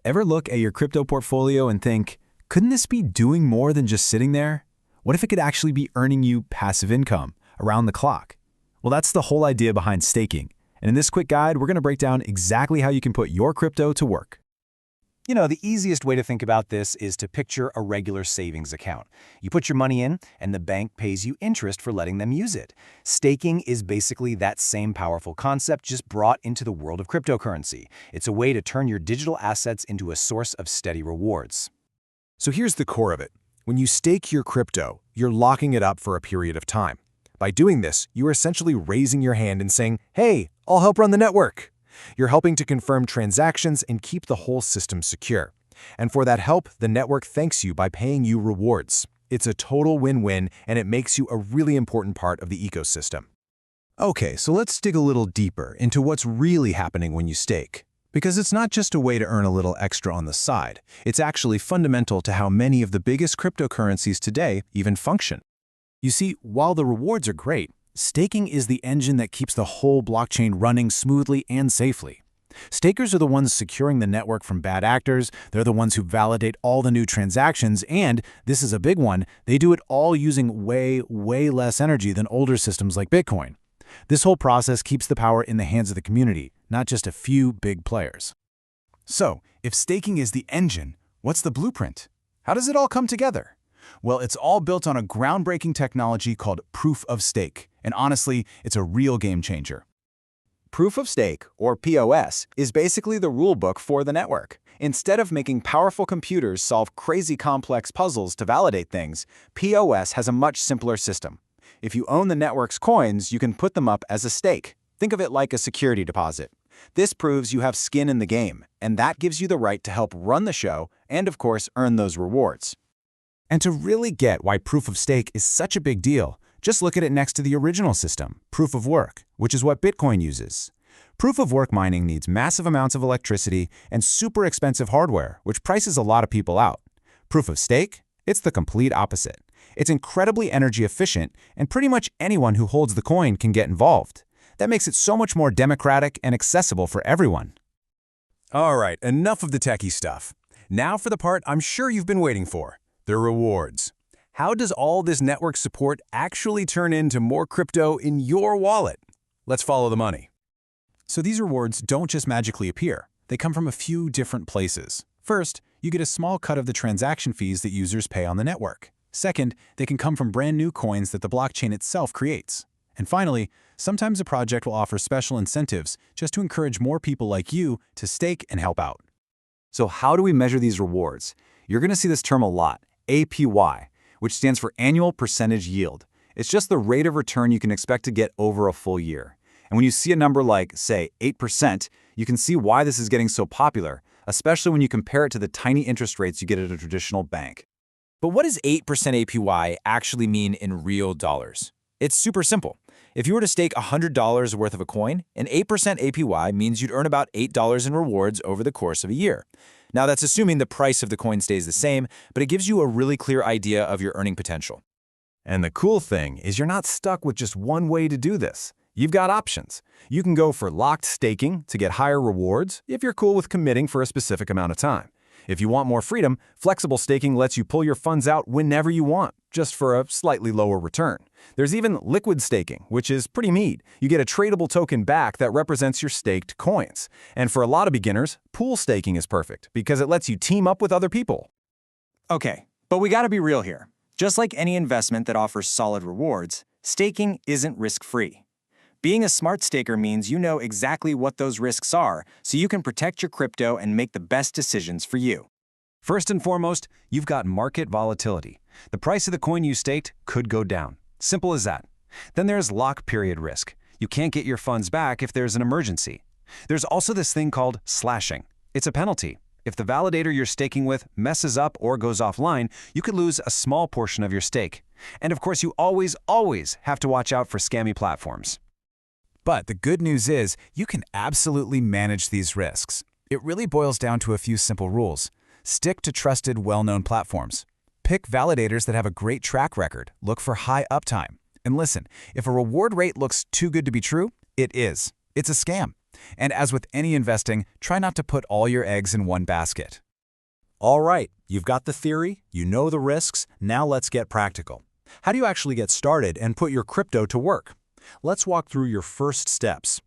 Ever look at your crypto portfolio and think, couldn't this be doing more than just sitting there? What if it could actually be earning you passive income around the clock? Well, that's the whole idea behind staking. And in this quick guide, we're going to break down exactly how you can put your crypto to work. You know, the easiest way to think about this is to picture a regular savings account. You put your money in, and the bank pays you interest for letting them use it. Staking is basically that same powerful concept, just brought into the world of cryptocurrency. It's a way to turn your digital assets into a source of steady rewards. So here's the core of it. When you stake your crypto, you're locking it up for a period of time. By doing this, you are essentially raising your hand and saying, "Hey, I'll help run the network." You're helping to confirm transactions and keep the whole system secure. And for that help, the network thanks you by paying you rewards. It's a total win-win, and it makes you a really important part of the ecosystem. Okay, so let's dig a little deeper into what's really happening when you stake. Because it's not just a way to earn a little extra on the side. It's actually fundamental to how many of the biggest cryptocurrencies today even function. You see, while the rewards are great, staking is the engine that keeps the whole blockchain running smoothly and safely. Stakers are the ones securing the network from bad actors, they're the ones who validate all the new transactions, and, this is a big one, they do it all using way less energy than older systems like Bitcoin. This whole process keeps the power in the hands of the community, not just a few big players. So, if staking is the engine, what's the blueprint? How does it all come together? Well, it's all built on a groundbreaking technology called proof of stake, and honestly, it's a real game changer. Proof of stake, or POS, is basically the rulebook for the network. Instead of making powerful computers solve crazy complex puzzles to validate things, POS has a much simpler system. If you own the network's coins, you can put them up as a stake. Think of it like a security deposit. This proves you have skin in the game, and that gives you the right to help run the show and, of course, earn those rewards. And to really get why proof of stake is such a big deal, just look at it next to the original system, proof of work, which is what Bitcoin uses. Proof of work mining needs massive amounts of electricity and super expensive hardware, which prices a lot of people out. Proof of stake? It's the complete opposite. It's incredibly energy efficient, and pretty much anyone who holds the coin can get involved. That makes it so much more democratic and accessible for everyone. All right, enough of the techie stuff. Now for the part I'm sure you've been waiting for. The rewards. How does all this network support actually turn into more crypto in your wallet? Let's follow the money. So these rewards don't just magically appear. They come from a few different places. First, you get a small cut of the transaction fees that users pay on the network. Second, they can come from brand new coins that the blockchain itself creates. And finally, sometimes a project will offer special incentives just to encourage more people like you to stake and help out. So how do we measure these rewards? You're going to see this term a lot. APY, which stands for annual percentage yield. It's just the rate of return you can expect to get over a full year. And when you see a number like, say, 8%, you can see why this is getting so popular, especially when you compare it to the tiny interest rates you get at a traditional bank. But what does 8% APY actually mean in real dollars? It's super simple. If you were to stake $100 worth of a coin, an 8% APY means you'd earn about $8 in rewards over the course of a year. Now, that's assuming the price of the coin stays the same, but it gives you a really clear idea of your earning potential. And the cool thing is you're not stuck with just one way to do this. You've got options. You can go for locked staking to get higher rewards if you're cool with committing for a specific amount of time. If you want more freedom, flexible staking lets you pull your funds out whenever you want, just for a slightly lower return. There's even liquid staking, which is pretty neat. You get a tradable token back that represents your staked coins. And for a lot of beginners, pool staking is perfect because it lets you team up with other people. Okay, but we gotta be real here. Just like any investment that offers solid rewards, staking isn't risk-free. Being a smart staker means you know exactly what those risks are, so you can protect your crypto and make the best decisions for you. First and foremost, you've got market volatility. The price of the coin you staked could go down. Simple as that. Then there's lock period risk. You can't get your funds back if there's an emergency. There's also this thing called slashing. It's a penalty. If the validator you're staking with messes up or goes offline, you could lose a small portion of your stake. And of course, you always have to watch out for scammy platforms. But the good news is you can absolutely manage these risks. It really boils down to a few simple rules. Stick to trusted, well-known platforms. Pick validators that have a great track record. Look for high uptime. And listen, if a reward rate looks too good to be true, it is. It's a scam. And as with any investing, try not to put all your eggs in one basket. All right, you've got the theory, you know the risks, now let's get practical. How do you actually get started and put your crypto to work? Let's walk through your first steps.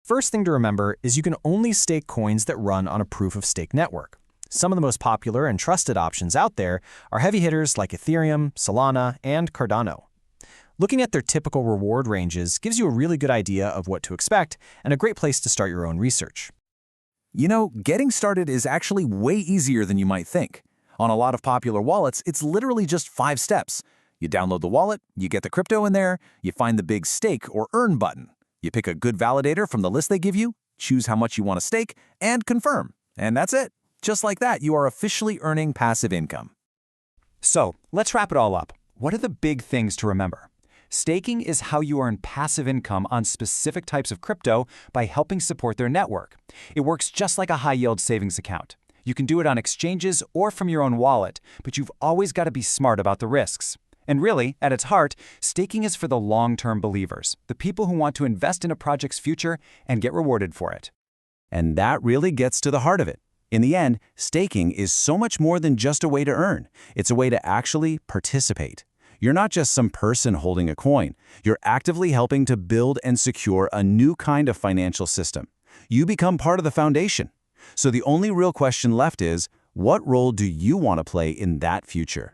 First thing to remember is you can only stake coins that run on a proof-of-stake network. Some of the most popular and trusted options out there are heavy hitters like Ethereum, Solana, and Cardano. Looking at their typical reward ranges gives you a really good idea of what to expect and a great place to start your own research. You know, getting started is actually way easier than you might think. On a lot of popular wallets, it's literally just 5 steps. You download the wallet, you get the crypto in there, you find the big stake or earn button. You pick a good validator from the list they give you, choose how much you want to stake, and confirm. And that's it. Just like that, you are officially earning passive income. So, let's wrap it all up. What are the big things to remember? Staking is how you earn passive income on specific types of crypto by helping support their network. It works just like a high-yield savings account. You can do it on exchanges or from your own wallet, but you've always got to be smart about the risks. And really, at its heart, staking is for the long-term believers, the people who want to invest in a project's future and get rewarded for it. And that really gets to the heart of it. In the end, staking is so much more than just a way to earn. It's a way to actually participate. You're not just some person holding a coin. You're actively helping to build and secure a new kind of financial system. You become part of the foundation. So the only real question left is, what role do you want to play in that future?